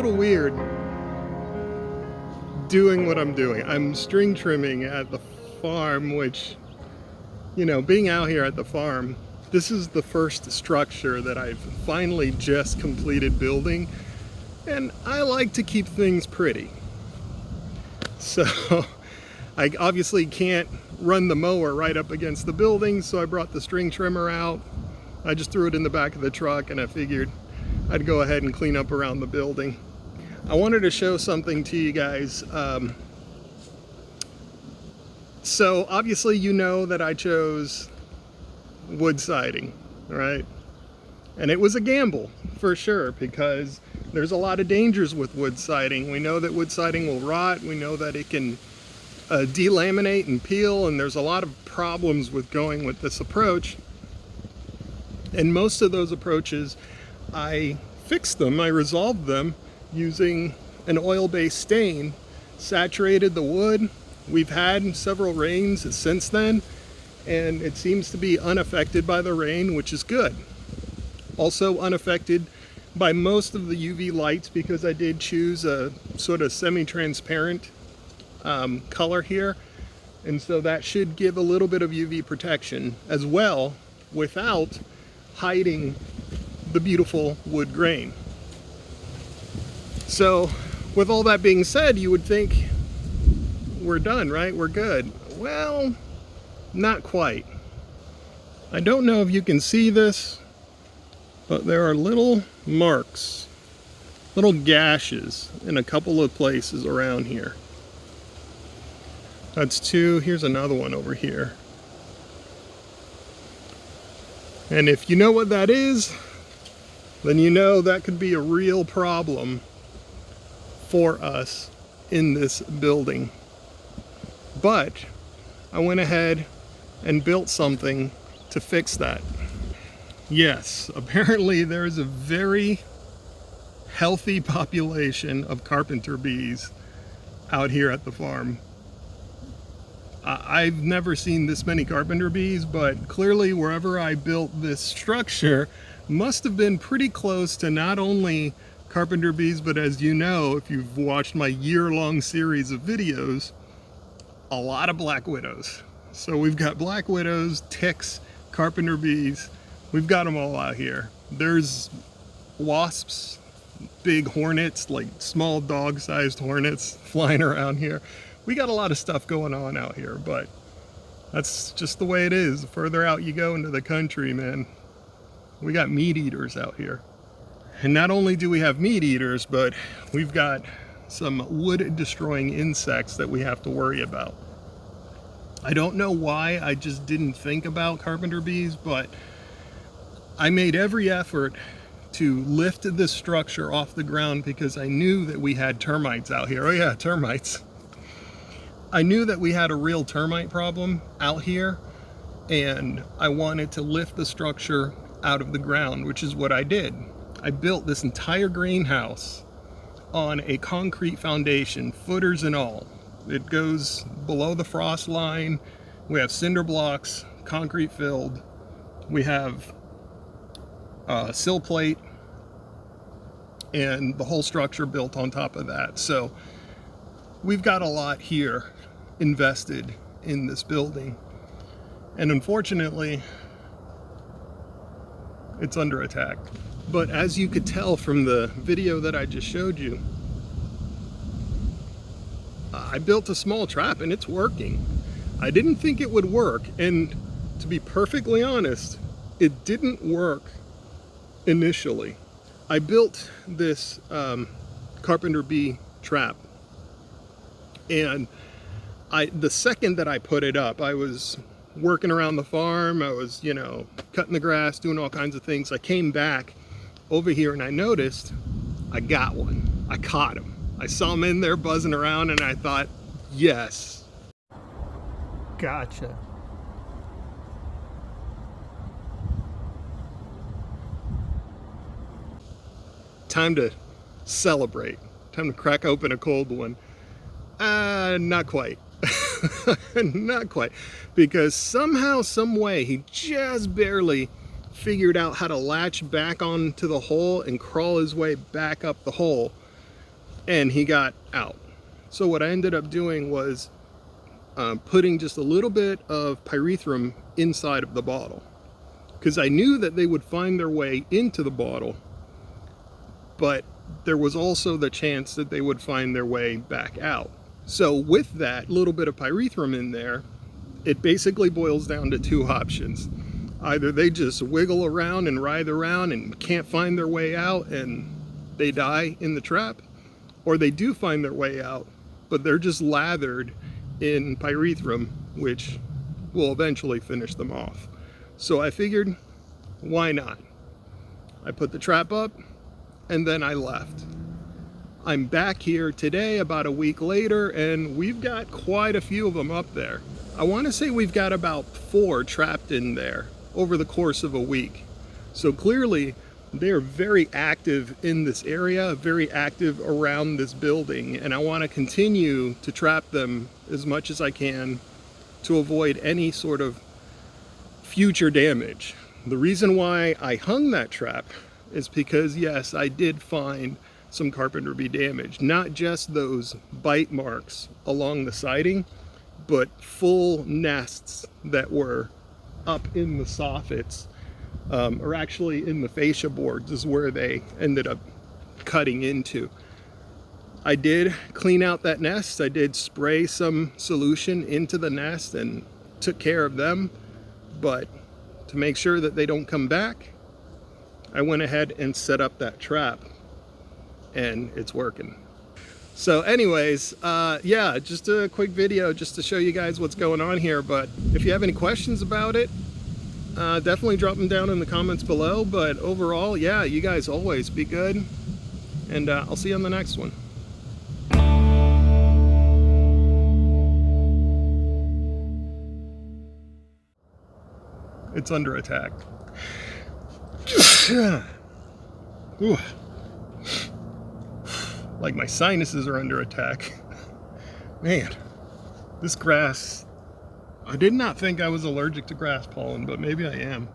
little weird doing what I'm doing. I'm string trimming at the farm, which, you know, being out here at the farm, this is the first structure that I've finally just completed building, and I like to keep things pretty. So I obviously can't run the mower right up against the building, so I brought the string trimmer out. I just threw it in the back of the truck, and I figured I'd go ahead and clean up around the building. I wanted to show something to you guys. So obviously you know that I chose wood siding, right? And it was a gamble for sure, because there's a lot of dangers with wood siding. We know that wood siding will rot. We know that it can delaminate and peel, and there's a lot of problems with going with this approach. And most of those approaches, I fixed them, I resolved them using an oil-based stain, saturated the wood. We've had several rains since then, and it seems to be unaffected by the rain, which is good. Also unaffected by most of the UV lights, because I did choose a sort of semi-transparent color here, and so that should give a little bit of UV protection as well, without hiding the beautiful wood grain. So with all that being said, you would think we're done, right? We're good. Well, not quite. I don't know if you can see this, but there are little marks, little gashes in a couple of places around here. That's two. Here's another one over here. And if you know what that is, then you know that could be a real problem for us in this building. But I went ahead and built something to fix that. Yes, apparently there is a very healthy population of carpenter bees out here at the farm. I've never seen this many carpenter bees, but clearly wherever I built this structure must have been pretty close to not only carpenter bees, but as you know, if you've watched my year-long series of videos, a lot of black widows. So we've got black widows, ticks, carpenter bees, we've got them all out here. There's wasps, big hornets, like small dog-sized hornets flying around here. We got a lot of stuff going on out here, but that's just the way it is. The further out you go into the country, man, we got meat eaters out here. And not only do we have meat eaters, but we've got some wood destroying insects that we have to worry about. I don't know why I just didn't think about carpenter bees, but I made every effort to lift this structure off the ground because I knew that we had termites out here. Oh yeah, termites. I knew that we had a real termite problem out here, and I wanted to lift the structure out of the ground, which is what I did. I built this entire greenhouse on a concrete foundation, footers and all. It goes below the frost line. We have cinder blocks, concrete filled. We have sill plate, and the whole structure built on top of that. So we've got a lot here invested in this building, and unfortunately it's under attack. But as you could tell from the video that I just showed you, I built a small trap and it's working. I didn't think it would work, and to be perfectly honest, it didn't work initially. I built this carpenter bee trap, and the second that I put it up, I was working around the farm. I was, you know, cutting the grass, doing all kinds of things. I came back over here and I noticed I got one. I caught him. I saw him in there buzzing around, and I thought, yes. Gotcha. Time to celebrate. Time to crack open a cold one. Not quite. Not quite, because somehow, some way, he just barely figured out how to latch back onto the hole and crawl his way back up the hole. and he got out. So what I ended up doing was putting just a little bit of pyrethrum inside of the bottle, because I knew that they would find their way into the bottle, but there was also the chance that they would find their way back out. So with that little bit of pyrethrum in there, it basically boils down to two options. Either they just wiggle around and writhe around and can't find their way out and they die in the trap, or they do find their way out, but they're just lathered in pyrethrum, which will eventually finish them off. So I figured, why not? I put the trap up and then I left. I'm back here today about a week later, and we've got quite a few of them up there. I want to say we've got about 4 trapped in there over the course of a week. So clearly they're very active in this area, very active around this building, and I want to continue to trap them as much as I can to avoid any sort of future damage. The reason why I hung that trap is because, yes, I did find some carpenter bee damage. Not just those bite marks along the siding, but full nests that were up in the soffits, or actually in the fascia boards is where they ended up cutting into. I did clean out that nest. I did spray some solution into the nest and took care of them, but to make sure that they don't come back, I went ahead and set up that trap, and it's working. So anyways, yeah, just a quick video just to show you guys what's going on here. But if you have any questions about it, definitely drop them down in the comments below. But overall, yeah, you guys always be good, and I'll see you on the next one. It's under attack. Ooh. Like my sinuses are under attack. Man, this grass, I did not think I was allergic to grass pollen, but maybe I am.